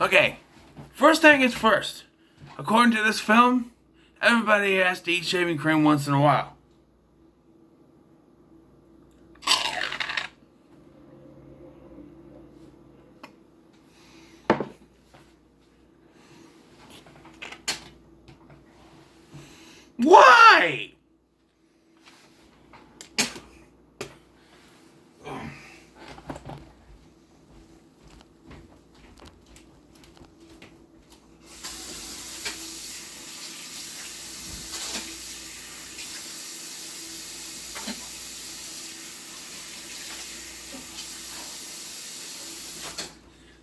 Okay, first thing is first. According to this film, everybody has to eat shaving cream once in a while. Why?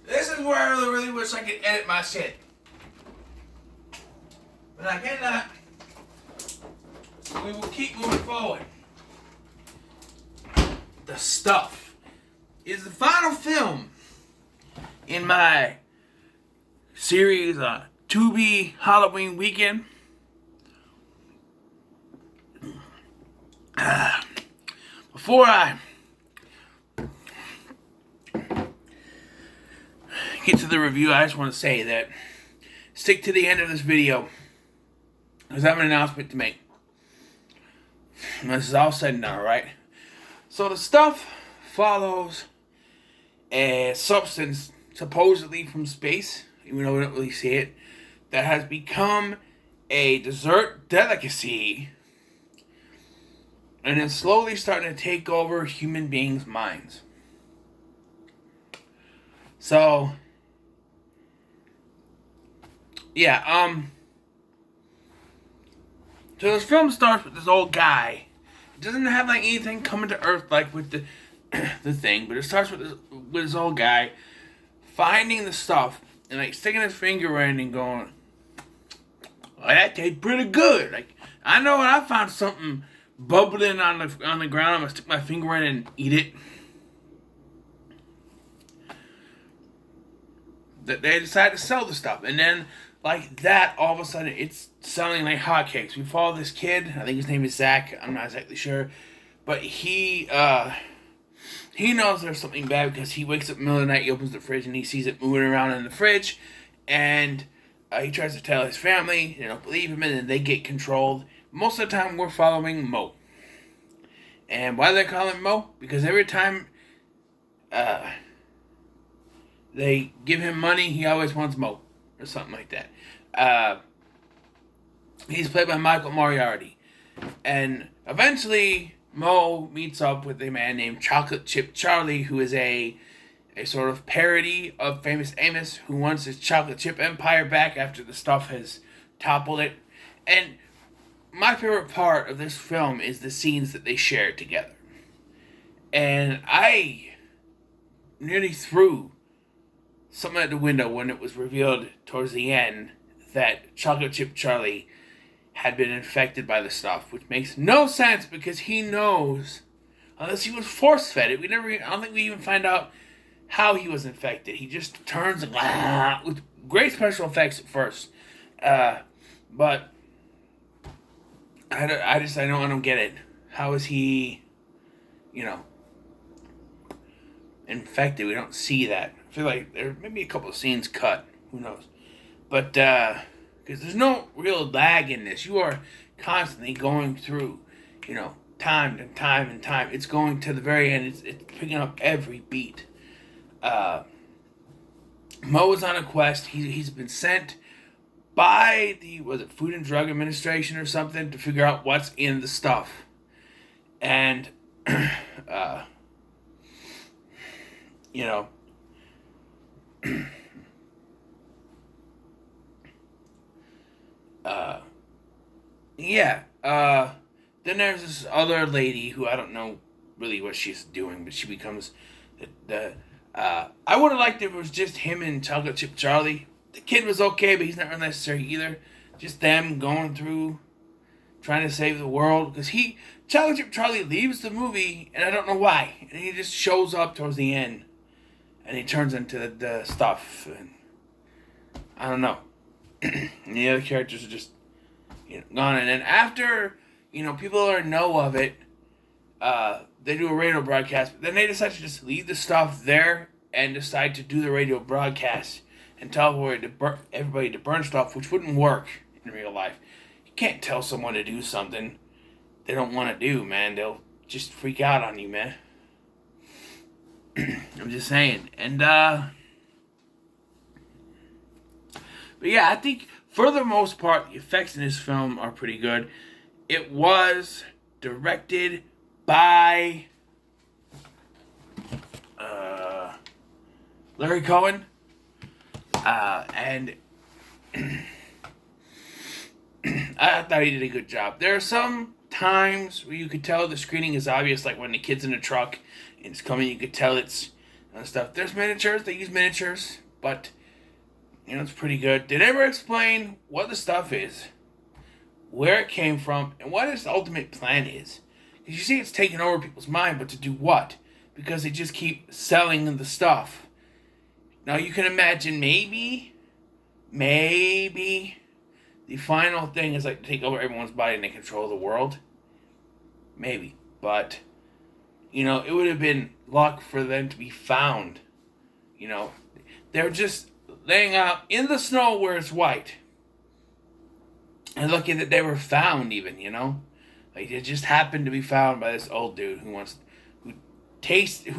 This is where I really wish I could edit my shit. But I cannot. We will keep moving forward. The Stuff is the final film in my series Tubi Halloween Weekend. Before I get to the review, I just want to say that stick to the end of this video because I have an announcement to make. And this is all said and done, right? So The Stuff follows a substance supposedly from space, even though we don't really see it, that has become a dessert delicacy and is slowly starting to take over human beings' minds. So, yeah, so this film starts with this old guy. It doesn't have like anything coming to Earth like with the the thing, but it starts with this old guy finding the stuff and like sticking his finger in and going, "Oh, that tastes pretty good." Like I know when I found something bubbling on the ground, I'm gonna stick my finger in and eat it. That they decide to sell the stuff, and then like that, all of a sudden, it's selling like hotcakes. We follow this kid. I think his name is Zach. I'm not exactly sure, but he knows there's something bad because he wakes up in the middle of the night. He opens the fridge and he sees it moving around in the fridge, and he tries to tell his family. They don't believe him, and then they get controlled. Most of the time, we're following Mo. And why do they call him Mo? Because every time they give him money, he always wants Mo. Or something like that. He's played by Michael Moriarty. And eventually, Mo meets up with a man named Chocolate Chip Charlie, who is a sort of parody of Famous Amos, who wants his chocolate chip empire back after the stuff has toppled it. And my favorite part of this film is the scenes that they share together. And I nearly threw something at the window when it was revealed towards the end that Chocolate Chip Charlie had been infected by the stuff, which makes no sense because he knows, unless he was force fed it. I don't think we even find out how he was infected. He just turns with great special effects at first, but I don't get it. How is he, infected? We don't see that. I feel like there may be a couple of scenes cut. Who knows? But, because there's no real lag in this. You are constantly going through, time and time and time. It's going to the very end. It's picking up every beat. Mo is on a quest. He's been sent by the, Food and Drug Administration or something to figure out what's in the stuff. And, then there's this other lady who I don't know really what she's doing, but she becomes I would have liked if it was just him and Chocolate Chip Charlie. The kid was okay, but he's not really necessary either. Just them going through, trying to save the world. Because Chocolate Chip Charlie leaves the movie, and I don't know why. And he just shows up towards the end. And he turns into the stuff. And I don't know. And the other characters are just gone. And then after, people know of it, they do a radio broadcast. But then they decide to just leave the stuff there and decide to do the radio broadcast and tell everybody to burn stuff, which wouldn't work in real life. You can't tell someone to do something they don't want to do, man. They'll just freak out on you, man. I'm just saying. And, but yeah, I think for the most part, the effects in this film are pretty good. It was directed by Larry Cohen. And I thought he did a good job. There are some times where you could tell the screening is obvious, like when the kid's in a truck and it's coming, you could tell it's stuff. There's miniatures, they use miniatures, but it's pretty good. They never explain what the stuff is, where it came from, and what its ultimate plan is. Because you see it's taking over people's mind, but to do what? Because they just keep selling the stuff. Now you can imagine maybe the final thing is like to take over everyone's body and they control the world. Maybe. But, it would have been luck for them to be found. They're just laying out in the snow where it's white. And lucky that they were found even, Like it just happened to be found by this old dude who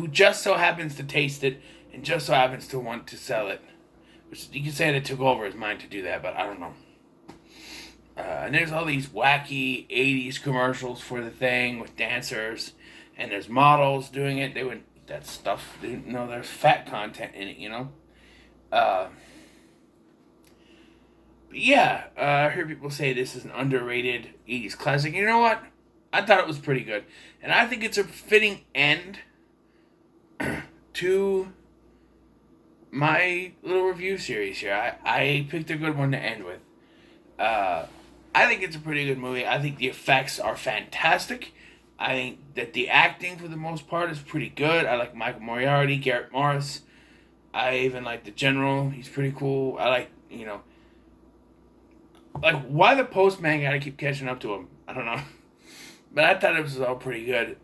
just so happens to taste it and just so happens to want to sell it. Which you can say that took over his mind to do that, but I don't know. And there's all these wacky 80s commercials for the thing with dancers. And there's models doing it. They wouldn't eat that stuff. They didn't know there's fat content in it, But yeah, I heard people say this is an underrated 80s classic. You know what? I thought it was pretty good. And I think it's a fitting end to my little review series here. I picked a good one to end with. I think it's a pretty good movie. I think the effects are fantastic. I think that the acting, for the most part, is pretty good. I like Michael Moriarty, Garrett Morris. I even like the General. He's pretty cool. I like, like, why the postman gotta keep catching up to him? I don't know. But I thought it was all pretty good.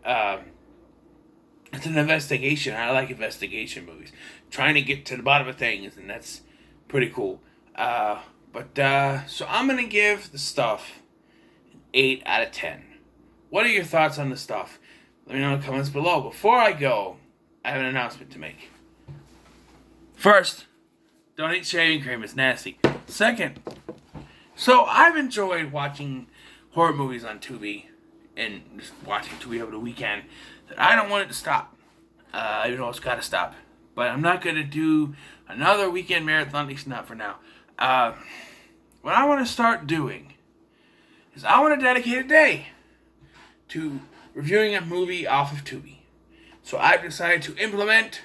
It's an investigation. I like investigation movies. Trying to get to the bottom of things, and that's pretty cool. So I'm going to give the stuff an 8 out of 10. What are your thoughts on the stuff? Let me know in the comments below. Before I go, I have an announcement to make. First, don't eat shaving cream. It's nasty. Second, so I've enjoyed watching horror movies on Tubi and just watching Tubi over the weekend. That I don't want it to stop. Even though it's got to stop. But I'm not going to do another weekend marathon, at least not for now. What I want to start doing is I want to dedicate a day to reviewing a movie off of Tubi. So I've decided to implement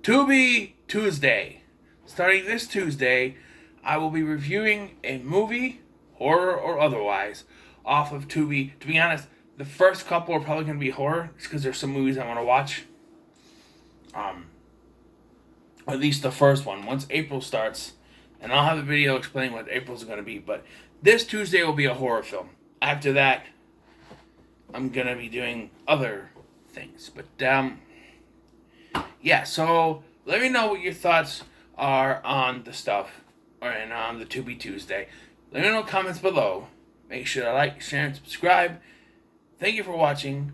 Tubi Tuesday. Starting this Tuesday, I will be reviewing a movie, horror or otherwise, off of Tubi. To be honest, the first couple are probably going to be horror, just because there's some movies I want to watch. At least the first one. Once April starts, and I'll have a video explaining what April's going to be. But this Tuesday will be a horror film. After that, I'm going to be doing other things. But, yeah, so let me know what your thoughts are on the stuff, and on the Tubi Tuesday. Let me know in the comments below. Make sure to like, share, and subscribe. Thank you for watching.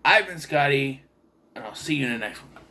I've been Scotty, and I'll see you in the next one.